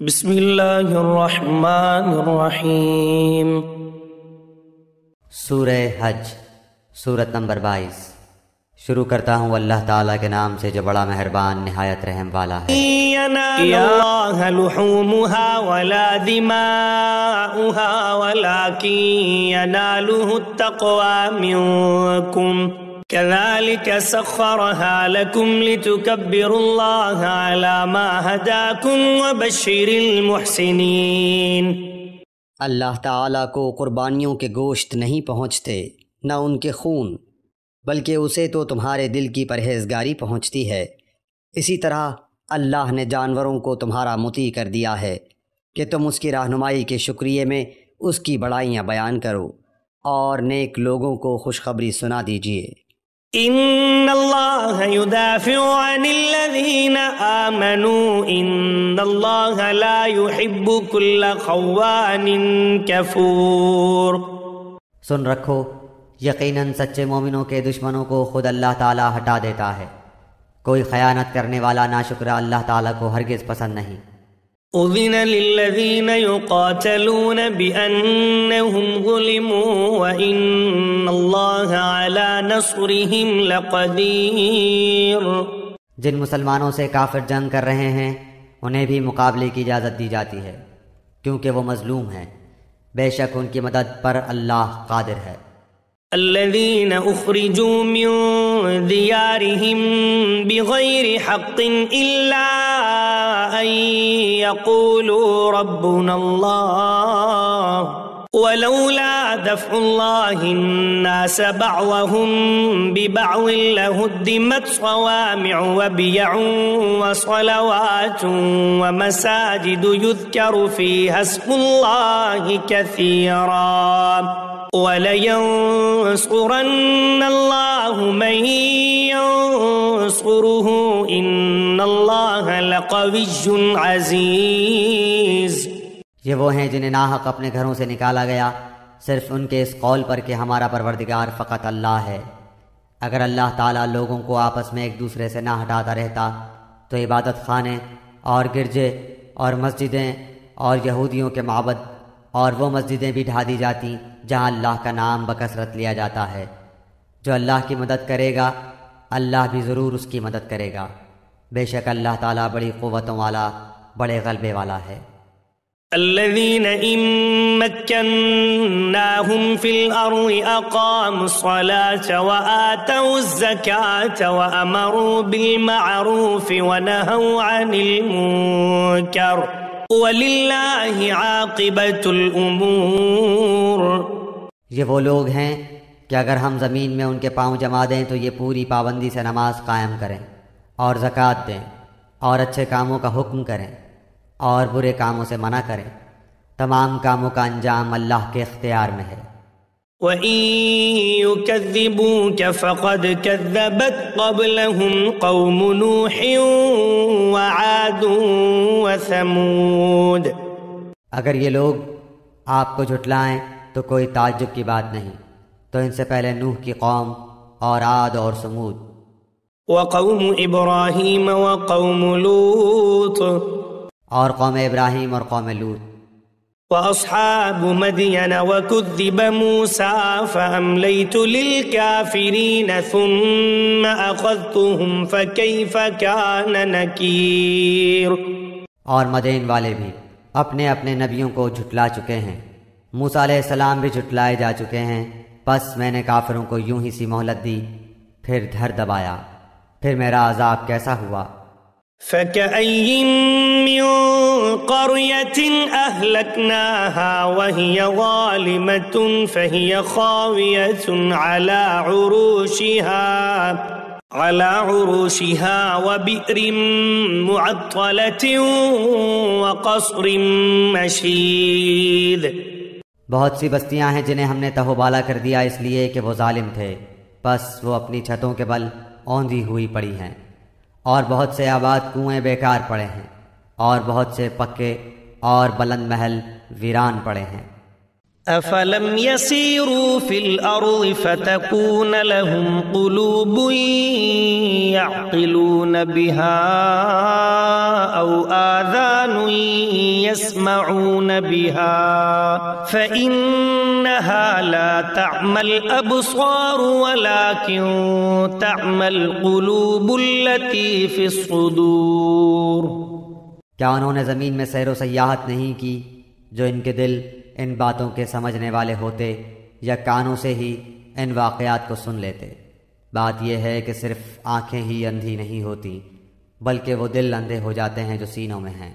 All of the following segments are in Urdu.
بسم اللہ الرحمن الرحیم۔ سورہ حج، سورت نمبر 22۔ شروع کرتا ہوں اللہ تعالیٰ کے نام سے جو بڑا مہربان نہایت رحم والا ہے۔ يَنَالَ اللَّهَ لُحُومُهَا وَلَا دِمَاؤُهَا وَلَكِن يَنَالُهُ التَّقْوَى مِنكُمْ كَذَلِكَ سَخَّرَهَا لَكُمْ لِتُكَبِّرُوا اللَّهَ عَلَى مَا هَدَاكُمْ وَبَشِّرِ الْمُحْسِنِينَ۔ اللہ تعالیٰ کو قربانیوں کے گوشت نہیں پہنچتے نہ ان کے خون، بلکہ اسے تو تمہارے دل کی پرہیزگاری پہنچتی ہے۔ اسی طرح اللہ نے جانوروں کو تمہارا مطیع کر دیا ہے کہ تم اس کی رہنمائی کے شکریے میں اس کی بڑائیاں بیان کرو اور نیک لوگوں کو خوشخبری سنا دیجیے۔ ان اللہ يدافع عن الذین آمنوا ان اللہ لا يحب كل خوان کفور۔ سن رکھو، یقیناً سچے مومنوں کے دشمنوں کو خود اللہ تعالیٰ ہٹا دیتا ہے۔ کوئی خیانت کرنے والا ناشکرہ اللہ تعالیٰ کو ہرگز پسند نہیں۔ اذن للذین یقاتلون بأنہم ظلموا وإن اللہ علی نصرہم لقدیر۔ جن مسلمانوں سے کافر جنگ کر رہے ہیں انہیں بھی مقابلے کی اجازت دی جاتی ہے، کیونکہ وہ مظلوم ہیں۔ بے شک ان کی مدد پر اللہ قادر ہے۔ الذين اخرجوا من ديارهم بغير حق الا ان يقولوا ربنا الله ولولا دفع الله الناس بعضهم ببعض لهدمت صوامع وبيع وصلوات ومساجد يذكر فيها اسم الله كثيرا وَلَيَنصُرَنَّ اللَّهُ مَن يَنصُرُهُ إِنَّ اللَّهَ لَقَوِيٌّ عَزِيزٌ۔ یہ وہ ہیں جنہیں ناحق اپنے گھروں سے نکالا گیا صرف ان کے اس قول پر کہ ہمارا پروردگار فقط اللہ ہے۔ اگر اللہ تعالیٰ لوگوں کو آپس میں ایک دوسرے سے نہ ہٹاتا رہتا تو عبادت خانے اور گرجے اور مسجدیں اور یہودیوں کے معبد اور وہ مسجدیں بھی ڈھا دی جاتی جہاں اللہ کا نام بکثرت لیا جاتا ہے۔ جو اللہ کی مدد کرے گا اللہ بھی ضرور اس کی مدد کرے گا۔ بے شک اللہ تعالیٰ بڑی قوتوں والا، بڑے غلبے والا ہے۔ الذين إن مكناهم في الأرض أقاموا الصلاة وآتوا الزكاة وأمروا بالمعروف ونهوا عن المنكر وَلِلَّهِ عَاقِبَةُ الْأُمُورِ۔ یہ وہ لوگ ہیں کہ اگر ہم زمین میں ان کے پاؤں جما دیں تو یہ پوری پابندی سے نماز قائم کریں اور زکوٰۃ دیں اور اچھے کاموں کا حکم کریں اور برے کاموں سے منع کریں۔ تمام کاموں کا انجام اللہ کے اختیار میں ہے۔ وَإِن يُكَذِّبُوكَ فَقَدْ كَذَّبَتْ قَبْلَهُمْ قَوْمُ نُوحٍ وَعَادٌ وَثَمُودَ۔ اگر یہ لوگ آپ کو جھٹلائیں تو کوئی تعجب کی بات نہیں، تو ان سے پہلے نوح کی قوم اور عاد اور سمود، وَقَوْمُ إِبْرَاهِيمَ وَقَوْمُ لُوطٍ، اور قوم ابراہیم اور قوم لوط، وَأَصْحَابُ مَدْيَنَ وَكُذِّبَ مُوسَى فَأَمْلَيْتُ لِلْكَافِرِينَ ثُمَّ أَخَذْتُهُمْ فَكَيْفَ كَانَ نَكِيرٌ۔ اور مدین والے بھی اپنے اپنے نبیوں کو جھٹلا چکے ہیں، موسیٰ علیہ السلام بھی جھٹلائے جا چکے ہیں، بس میں نے کافروں کو یوں ہی سی مہلت دی، پھر دھر دبایا، پھر میرا عذاب کیسا ہوا۔ فَكَأَيٍّ مِّن قَرْيَةٍ أَهْلَكْنَاهَا وَهِيَ ظَالِمَةٌ فَهِيَ خَاوِيَةٌ عَلَى عُرُوشِهَا وَبِئْرٍ مُّعَطَّلَةٍ وَقَصْرٍ مَّشِيدٍ۔ بہت سی بستیاں ہیں جنہیں ہم نے تہو بالا کر دیا اس لیے کہ وہ ظالم تھے، بس وہ اپنی چھتوں کے بل اوندھی ہوئی پڑی ہیں، اور بہت سے آباد کنویں بیکار پڑے ہیں، اور بہت سے پکے اور بلند محل ویران پڑے ہیں۔ أفلم يسيروا في الأرض فتكون لهم قلوب يعقلون بها أو آذان يسمعون بها فإنها لا تعمى الأبصار ولكن تعمى القلوب التي في الصدور۔ کیا انہوں نے زمین میں سیر و سیاحت نہیں کی جو ان کے دل ان باتوں کے سمجھنے والے ہوتے یا کانوں سے ہی ان واقعات کو سن لیتے؟ بات یہ ہے کہ صرف آنکھیں ہی اندھی نہیں ہوتی بلکہ وہ دل اندھے ہو جاتے ہیں جو سینوں میں ہیں۔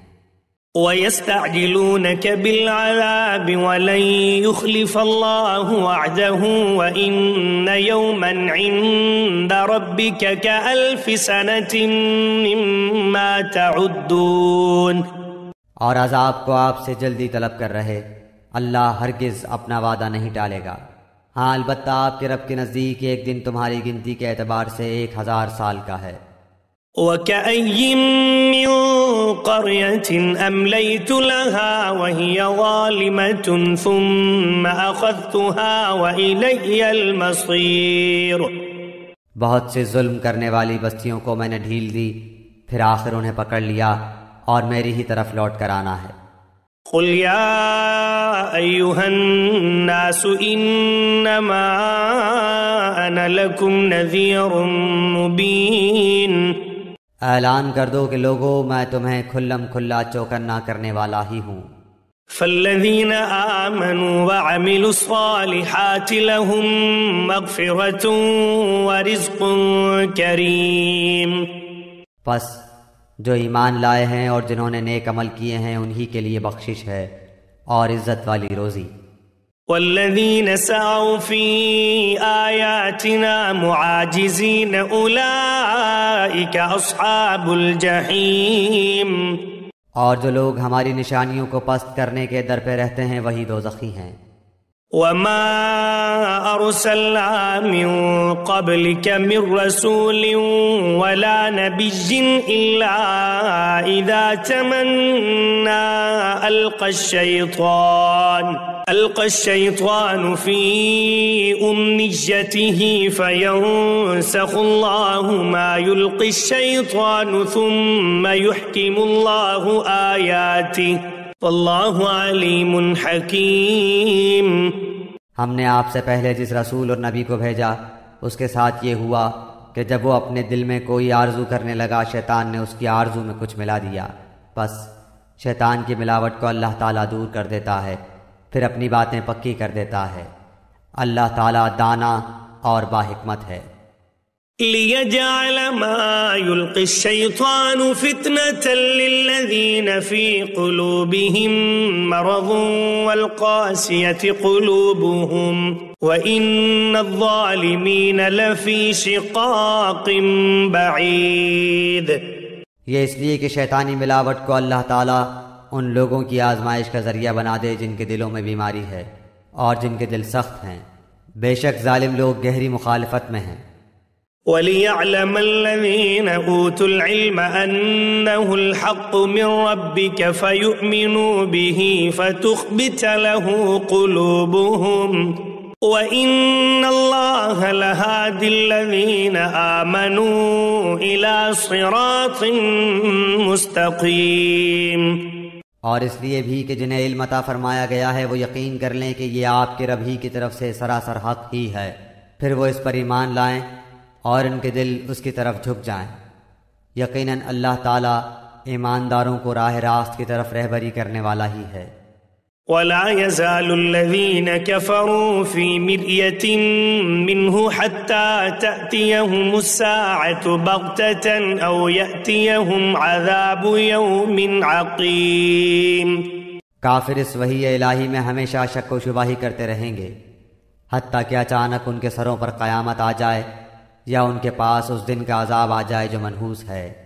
وَيَسْتَعْجِلُونَكَ بِالْعَذَابِ وَلَن يُخْلِفَ اللَّهُ وَعْدَهُ وَإِنَّ يَوْمًا عِندَ رَبِّكَ كَأَلْفِ سَنَةٍ مِّمَّا تَعُدُّونَ۔ اور عذاب کو آپ سے جلدی طلب کر رہے، اللہ ہرگز اپنا وعدہ نہیں ٹالے گا۔ ہاں البتہ آپ کے رب کے نزدیک ایک دن تمہاری گنتی کے اعتبار سے 1000 سال کا ہے۔ وَكَأَيٍّن مِّن قَرْيَةٍ أَمْلَيْتُ لَهَا وَهِيَ ظَالِمَةٌ ثُمَّ أَخَذْتُهَا وَإِلَيَّ الْمَصِيرُ۔ بہت سے ظلم کرنے والی بستیوں کو میں نے ڈھیل دی، پھر آخر انہیں پکڑ لیا اور میری ہی طرف لوٹ کر آنا ہے۔ قُلْ يَا أَيُّهَا النَّاسُ إِنَّمَا أَنَا لَكُمْ نَذِيرٌ مُّبِينٌ۔ اعلان کر دو کہ لوگو میں تمہیں کھلم کھلا چوکنا کرنے والا ہی ہوں۔ فَالَّذِينَ آمَنُوا وَعَمِلُوا الصَّالِحَاتِ لَهُم مَّغْفِرَةٌ وَرِزْقٌ كَرِيمٌ۔ پس جو ایمان لائے ہیں اور جنہوں نے نیک عمل کیے ہیں انہی کے لیے بخشش ہے اور عزت والی روزی۔ وَالَّذِينَ سَعَوْا فِي آيَاتِنَا مُعَاجِزِينَ أُولَئِكَ أَصْحَابُ الْجَحِيمِ۔ اور جو لوگ ہماری نشانیوں کو پست کرنے کے در پہ رہتے ہیں وہی دوزخی ہیں۔ وَمَا أَرْسَلْنَا مِن قَبْلِكَ مِن رَّسُولٍ وَلَا نَبِيٍّ إِلَّا إِذَا تَمَنَّى أَلْقَى الشَّيْطَانُ فِي أُمْنِيَّتِهِ فَيَنسَخُ اللَّهُ مَا يُلْقِي الشَّيْطَانُ ثُمَّ يُحْكِمُ اللَّهُ آيَاتِهِ وَاللَّهُ عَلِيمٌ حَكِيمٌ۔ ہم نے آپ سے پہلے جس رسول اور نبی کو بھیجا اس کے ساتھ یہ ہوا کہ جب وہ اپنے دل میں کوئی آرزو کرنے لگا شیطان نے اس کی آرزو میں کچھ ملا دیا، بس شیطان کی ملاوٹ کو اللہ تعالیٰ دور کر دیتا ہے، پھر اپنی باتیں پکی کر دیتا ہے۔ اللہ تعالیٰ دانا اور باحکمت ہے۔ لِيَجْعَلَ مَا يُلْقِي الشَّيْطَانُ فِتْنَةً لِّلَّذِينَ فِي قُلُوبِهِم مَّرَضٌ وَالْقَاسِيَةِ قُلُوبُهُمْ وَإِنَّ الظَّالِمِينَ لَفِي شِقَاقٍ بَعِيدٍ۔ یہ اس لیے کہ شیطانی ملاوٹ کو اللہ تعالیٰ ان لوگوں کی آزمائش کا ذریعہ بنا دے جن کے دلوں میں بیماری ہے اور جن کے دل سخت ہیں، بے شک ظالم لوگ گہری مخالفت میں ہیں۔ وَلِيَعْلَمَ الَّذِينَ أُوتُوا الْعِلْمَ أَنَّهُ الْحَقُّ مِنْ رَبِّكَ فَيُؤْمِنُوا بِهِ فَتُخْبِتَ لَهُ قُلُوبُهُمْ وَإِنَّ اللَّهَ لَهَادِ الَّذِينَ آمَنُوا إِلَى صِرَاطٍ مُسْتَقِيمٍ۔ اور اس لیے بھی کہ جنہیں علم عطا فرمایا گیا ہے وہ یقین کر لیں کہ یہ آپ کے رب ہی کی طرف سے سراسر حق ہی ہے، پھر وہ اس پر ایمان لائیں اور ان کے دل اس کی طرف جھک جائیں۔ یقیناً اللہ تعالیٰ ایمانداروں کو راہ راست کی طرف رہبری کرنے والا ہی ہے۔ وَلَا يَزَالُ الَّذِينَ كَفَرُوا فِي مِرْيَةٍ مِّنْهُ حَتَّى تَأْتِيَهُمُ السَّاعَةُ بَغْتَةً أَوْ يَأْتِيَهُمْ عَذَابُ يَوْمٍ عَقِيمٍ۔ کافر اس وحی الہی میں ہمیشہ شک و شبہ ہی کرتے رہیں گے حتیٰ کہ اچانک ان کے سروں پر قیامت آ جائے یا ان کے پاس اس دن کا عذاب آ جائے جو منحوس ہے۔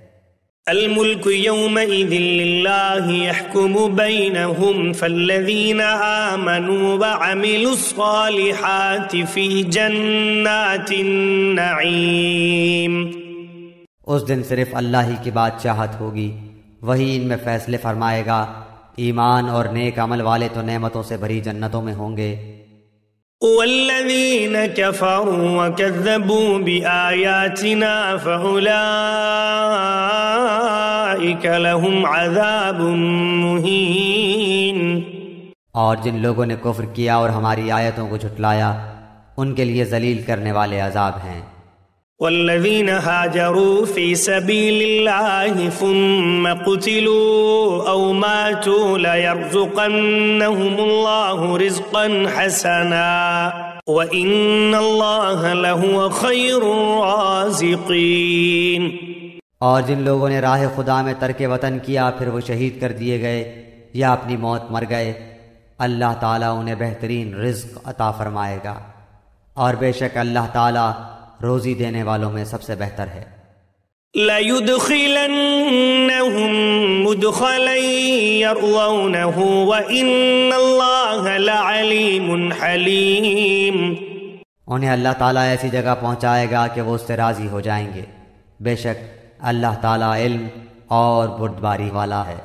الملك يومئذ لله يحكم بينهم فالذين آمنوا وعملوا الصالحات في جنات النعيم۔ اس دن صرف اللہ ہی کی بادشاہت ہوگی، وہی ان میں فیصلے فرمائے گا ایمان اور نیک عمل والے تو نعمتوں سے بھری جنتوں میں ہوں گے، والذین کفروا وکذبوا بآیاتنا فأولئک لهم عذاب مہین، اور جن لوگوں نے کفر کیا اور ہماری آیتوں کو جھٹلایا ان کے لیے ذلیل کرنے والے عذاب ہیں۔ والذین هاجروا فی سبیل اللہ ثم قتلوا او ماتوا لیرزقنہم اللہ رزقا حسنا وإن اللہ لہو خیر الرازقین۔ اور جن لوگوں نے راہ خدا میں ترک وطن کیا پھر وہ شہید کر دیے گئے یا اپنی موت مر گئے، اللہ تعالیٰ انہیں بہترین رزق عطا فرمائے گا، اور بے شک اللہ تعالیٰ روزی دینے والوں میں سب سے بہتر ہے۔ لَيُدْخِلَنَّهُمْ مُدْخَلًا يَرْضَوْنَهُ وَإِنَّ اللَّهَ لَعَلِيمٌ حَلِيمٌ، انہیں اللہ تعالیٰ ایسی جگہ پہنچائے گا کہ وہ اس سے راضی ہو جائیں گے، بے شک اللہ تعالیٰ علم اور بردباری والا ہے۔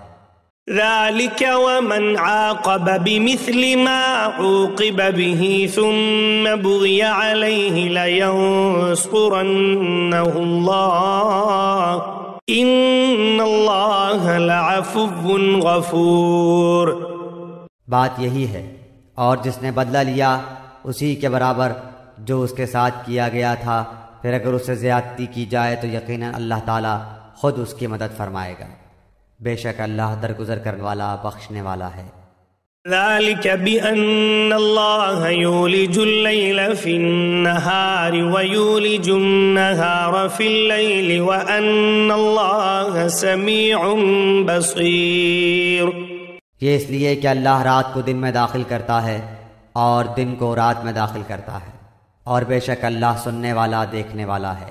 ذَلِكَ وَمَنْ عَاقَبَ بِمِثْلِ مَا عُوقِبَ بِهِ ثُمَّ بُغِيَ عَلَيْهِ لَيَنصُرَنَّهُ اللَّهُ إِنَّ اللَّهَ لَعَفُوٌّ غَفُورٌ۔ بات یہی ہے، اور جس نے بدلہ لیا اسی کے برابر جو اس کے ساتھ کیا گیا تھا، پھر اگر اس سے زیادتی کی جائے تو یقیناً اللہ تعالیٰ خود اس کی مدد فرمائے گا، بے شک اللہ درگزر کرنے والا بخشنے والا ہے۔ ذلك بأن الله يولج الليل في النهار ويولج النهار في الليل وأن الله سميع بصير۔ یہ اس لیے کہ اللہ رات کو دن میں داخل کرتا ہے اور دن کو رات میں داخل کرتا ہے، اور بے شک اللہ سننے والا دیکھنے والا ہے۔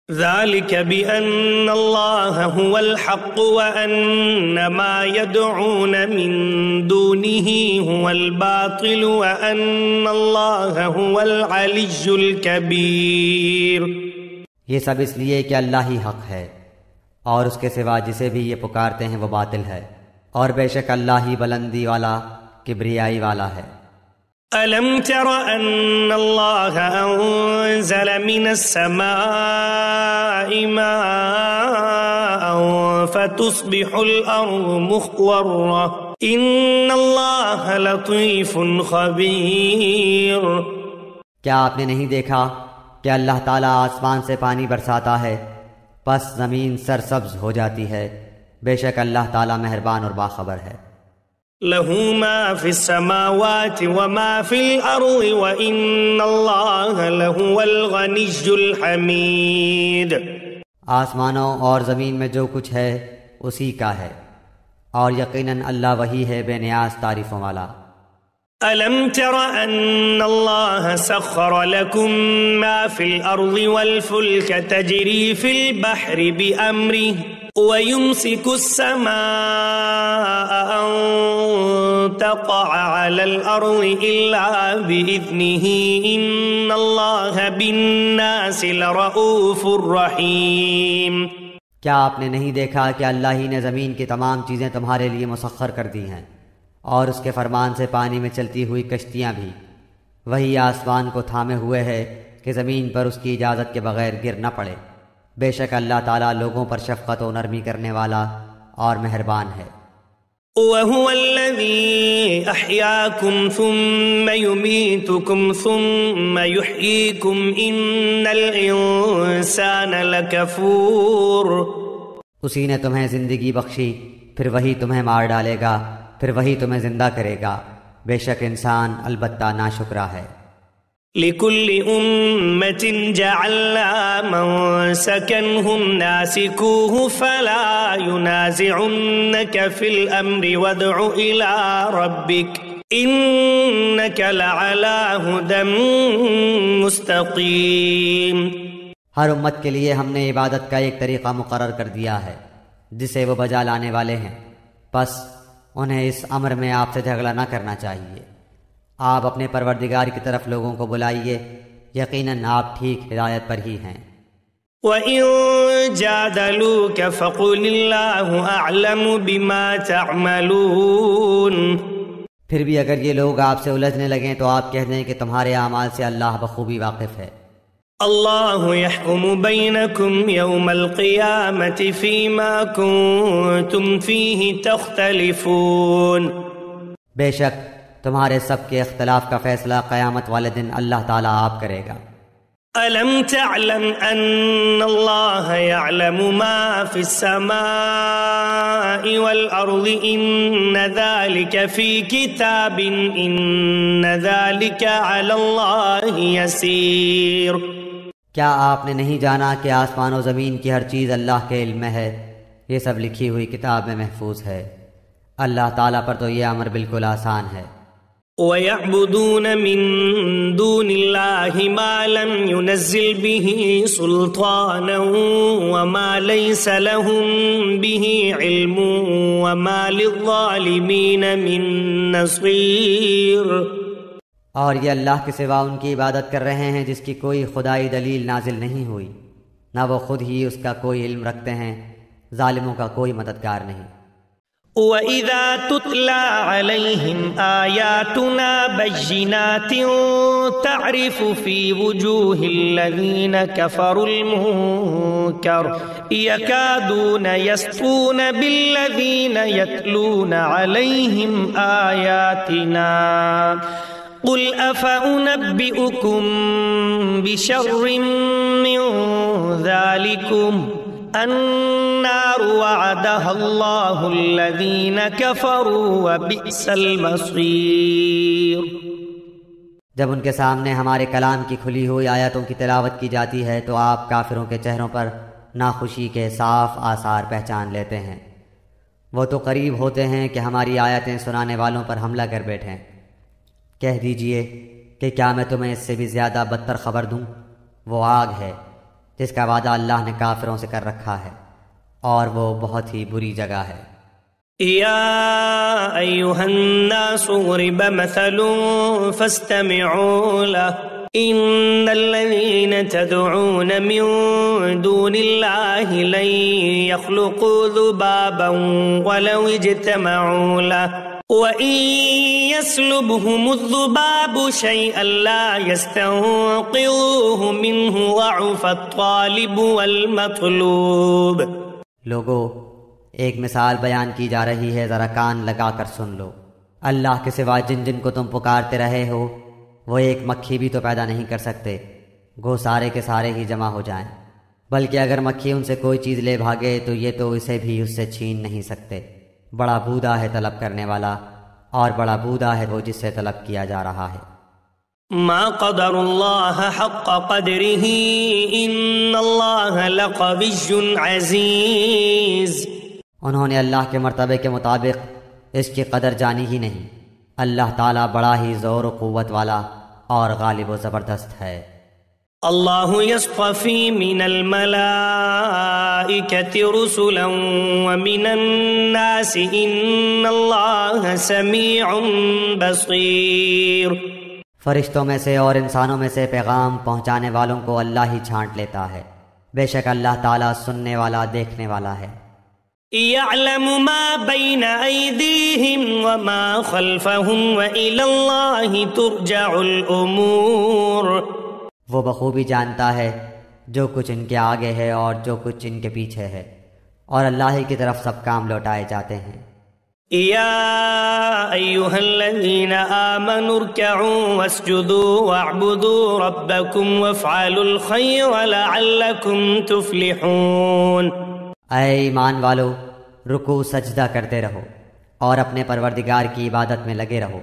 ذلك بأن الله هو الحق وأن ما يدعون من دونه هو الباطل وأن الله هو العلي الكبير۔ یہ سب اس لیے کہ اللہ ہی حق ہے اور اس کے سوا جسے بھی یہ پکارتے ہیں وہ باطل ہے، اور بے شک اللہ ہی بلندی والا کبریائی والا ہے۔ أَلَمْ تَرَ أَنَّ اللَّهَ أَنزَلَ مِنَ السَّمَاءِ مَاءً فَتُصْبِحُ الْأَرْضُ مُخْضَرَّةً إِنَّ اللَّهَ لَطِيفٌ خَبِيرٌ۔ کیا آپ نے نہیں دیکھا کہ اللہ تعالیٰ آسمان سے پانی برساتا ہے پس زمین سرسبز ہو جاتی ہے، بے شک اللہ تعالیٰ مہربان اور باخبر ہے۔ له ما في السماوات وما في الأرض وإن الله لهو الغني الحميد۔ آسمانوں اور زمین میں جو کچھ ہے اسی کا ہے، اور یقیناً اللہ وہی ہے بے نیاز تعریفوں والا۔ أَلَمْ تَرَ أَنَّ اللَّهَ سَخَّرَ لَكُم مَّا فِي الْأَرْضِ وَالْفُلْكَ تَجْرِي فِي الْبَحْرِ بِأَمْرِهِ وَيُمْسِكُ السَّمَاءَ أَن تَقَعَ عَلَى الْأَرْضِ إِلَّا بِإِذْنِهِ إِنَّ اللَّهَ بِالنَّاسِ لَرَءُوفٌ رَحِيمٌ۔ کیا آپ نے نہیں دیکھا کہ اللہ ہی نے زمین کی تمام چیزیں تمہارے لیے مسخر کر دی ہیں، اور اس کے فرمان سے پانی میں چلتی ہوئی کشتیاں بھی، وہی آسمان کو تھامے ہوئے ہے کہ زمین پر اس کی اجازت کے بغیر گر نہ پڑے، بے شک اللہ تعالیٰ لوگوں پر شفقت و نرمی کرنے والا اور مہربان ہے۔ وَهُوَ الَّذِي أَحْيَاكُمْ ثُمَّ يُمِيتُكُمْ ثُمَّ يُحْيِيكُمْ إِنَّ الْإِنسَانَ لَكَفُورٌ۔ اسی نے تمہیں زندگی بخشی، پھر وہی تمہیں مار ڈالے گا، پھر وہی تمہیں زندہ کرے گا، بے شک انسان البتہ ناشکرا ہے۔ لِكُلِّ أُمَّةٍ جَعَلْنَا مَنسَكًا هُمْ نَاسِكُوهُ فَلَا يُنَازِعُنَّكَ فِي الْأَمْرِ وَادْعُ إِلَىٰ رَبِّكَ إِنَّكَ لَعَلَىٰ هُدًى مُسْتَقِيمٍ۔ ہر امت کے لیے ہم نے عبادت کا ایک طریقہ مقرر کر دیا ہے جسے وہ بجا لانے والے ہیں، پس انہیں اس امر میں آپ سے جھگڑا نہ کرنا چاہیے۔ آپ اپنے پروردگار کی طرف لوگوں کو بلائیے، یقیناً آپ ٹھیک ہدایت پر ہی ہیں۔ وَإِن جادلوك فقل الله أعلم بما تعملون. پھر بھی اگر یہ لوگ آپ سے الجھنے لگیں تو آپ کہہ دیں کہ تمہارے اعمال سے اللہ بخوبی واقف ہے. الله يحكم بينكم يوم القيامة فيما كنتم فيه تختلفون. بے شک تمہارے سب کے اختلاف کا فیصلہ قیامت والے دن اللہ تعالیٰ آپ کرے گا. ألم تعلم أن الله يعلم ما في السماء والأرض إن ذلك في كتاب إن ذلك على الله يسير. کیا آپ نے نہیں جانا کہ آسمان و زمین کی ہر چیز اللہ کے علم میں ہے؟ یہ سب لکھی ہوئی کتاب میں محفوظ ہے. اللہ تعالیٰ پر تو یہ امر بالکل آسان ہے. وَيَعْبُدُونَ مِن دُونِ اللَّهِ مَا لَمْ يُنَزِّلْ بِهِ سُلْطَانًا وَمَا لَيْسَ لَهُم بِهِ عِلْمٌ وَمَا لِلظَّالِمِينَ مِن نَصِيرٍ. اور یہ اللہ کے سوا ان کی عبادت کر رہے ہیں جس کی کوئی خدائی دلیل نازل نہیں ہوئی، نہ وہ خود ہی اس کا کوئی علم رکھتے ہیں، ظالموں کا کوئی مددگار نہیں. وَإِذَا تُتْلَى عَلَيْهِمْ آيَاتُنَا بَيِّنَاتٍ تَعْرِفُ فِي وُجُوهِ الَّذِينَ كَفَرُوا الْمُنكَرَ يَكَادُونَ يَسْطُونَ بِالَّذِينَ يَتْلُونَ عَلَيْهِمْ آيَاتِنَا قُلْ أَفَأُنَبِّئُكُم بِشَرٍّ مِّن ذَلِكُمْ النَّارُ وَعَدَهَا اللَّهُ الَّذِينَ كَفَرُوا وَبِئْسَ الْمَصِيرُ. جب ان کے سامنے ہمارے کلام کی کھلی ہوئی آیتوں کی تلاوت کی جاتی ہے تو آپ کافروں کے چہروں پر ناخوشی کے صاف آثار پہچان لیتے ہیں. وہ تو قریب ہوتے ہیں کہ ہماری آیتیں سنانے والوں پر حملہ کر بیٹھیں. کہہ دیجئے کہ کیا میں تمہیں اس سے بھی زیادہ بدتر خبر دوں؟ وہ آگ ہے جس کا وعدہ اللہ نے کافروں سے کر رکھا ہے، اور وہ بہت ہی بری جگہ ہے. یا ایھا الناس ضرب مثل فاستمعوا له ان الذين تدعون من دون الله لن يخلقوا ذبابا ولو اجتمعوا له وَإِن يَسْلُبْهُمُ الذُّبَابُ شَيْئًا لَا يَسْتَنقِذُوهُ مِنْهُ ضَعُفَ الطَّالِبُ وَالْمَطْلُوبُ. لوگو، ایک مثال بیان کی جا رہی ہے، ذرا کان لگا کر سن لو. اللہ کے سوا جن جن کو تم پکارتے رہے ہو وہ ایک مکھی بھی تو پیدا نہیں کر سکتے، گو سارے کے سارے ہی جمع ہو جائیں. بلکہ اگر مکھی ان سے کوئی چیز لے بھاگے تو یہ تو اسے بھی اس سے چھین نہیں سکتے. بڑا بودا ہے طلب کرنے والا، اور بڑا بودا ہے وہ جس سے طلب کیا جا رہا ہے. ما قدر اللہ حق قدره ان اللہ لقوی عزیز. انہوں نے اللہ کے مرتبے کے مطابق اس کی قدر جانی ہی نہیں. اللہ تعالیٰ بڑا ہی زور و قوت والا اور غالب و زبردست ہے. اللہ یصطفی من الملائکۃ رسلا ومن الناس ان اللہ سمیع بصیر. فرشتوں میں سے اور انسانوں میں سے پیغام پہنچانے والوں کو اللہ ہی چھانٹ لیتا ہے. بے شک اللہ تعالیٰ سننے والا دیکھنے والا ہے. یعلم ما بین ایدیہم وما خلفہم وإلی اللہ ترجع الامور. وہ بخوبی جانتا ہے جو کچھ ان کے آگے ہے اور جو کچھ ان کے پیچھے ہے، اور اللہ ہی کی طرف سب کام لوٹائے جاتے ہیں. یا ایھا الذین آمنوا ارکعوا واسجدوا واعبدوا ربکم وافعلوا الخیر لعلکم تفلحون. اے ایمان والو، رکوع سجدہ کرتے رہو اور اپنے پروردگار کی عبادت میں لگے رہو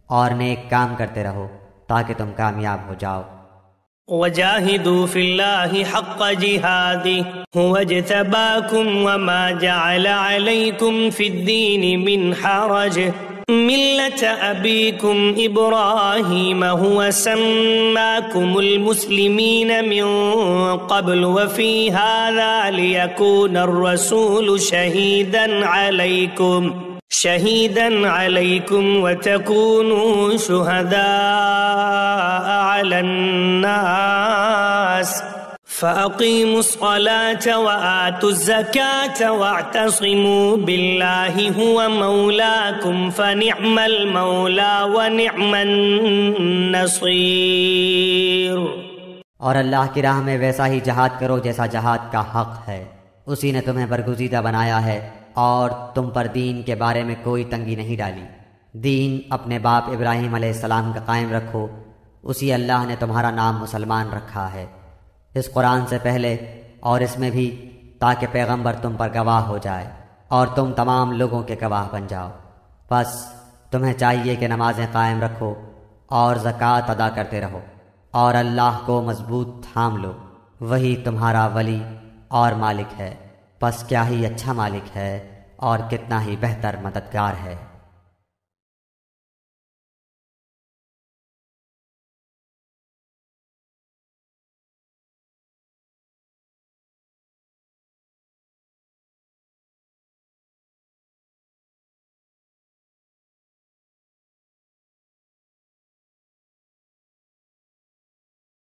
اور نیک کام کرتے رہو تاکہ تم کامیاب ہو جاؤ. وجاہدوا فی اللہ حق جہادہ هو اجتباکم وما جعل علیکم فی الدین من حرج ملة ابیکم ابراہیم هو سماکم المسلمین من قبل وفی هذا لیکون الرسول شہیدا علیکم وتکونوا شہداء علی الناس فأقيموا الصلاة وآتوا الزكاة واعتصموا بالله هو مولاكم فنعم المولى ونعم النصير۔ اور اللہ کی راہ میں ویسا ہی جہاد کرو جیسا جہاد کا حق ہے، اسی نے تمہیں برگزیدہ بنایا ہے اور تم پر دین کے بارے میں کوئی تنگی نہیں ڈالی۔ دین اپنے باپ ابراہیم علیہ السلام کا قائم رکھو، اسی اللہ نے تمہارا نام مسلمان رکھا ہے اس قرآن سے پہلے اور اس میں بھی، تاکہ پیغمبر تم پر گواہ ہو جائے اور تم تمام لوگوں کے گواہ بن جاؤ۔ بس تمہیں چاہیے کہ نمازیں قائم رکھو اور زکوٰۃ ادا کرتے رہو اور اللہ کو مضبوط تھام لو، وہی تمہارا ولی اور مالک ہے، پس کیا ہی اچھا مالک ہے اور کتنا ہی بہتر مددگار ہے۔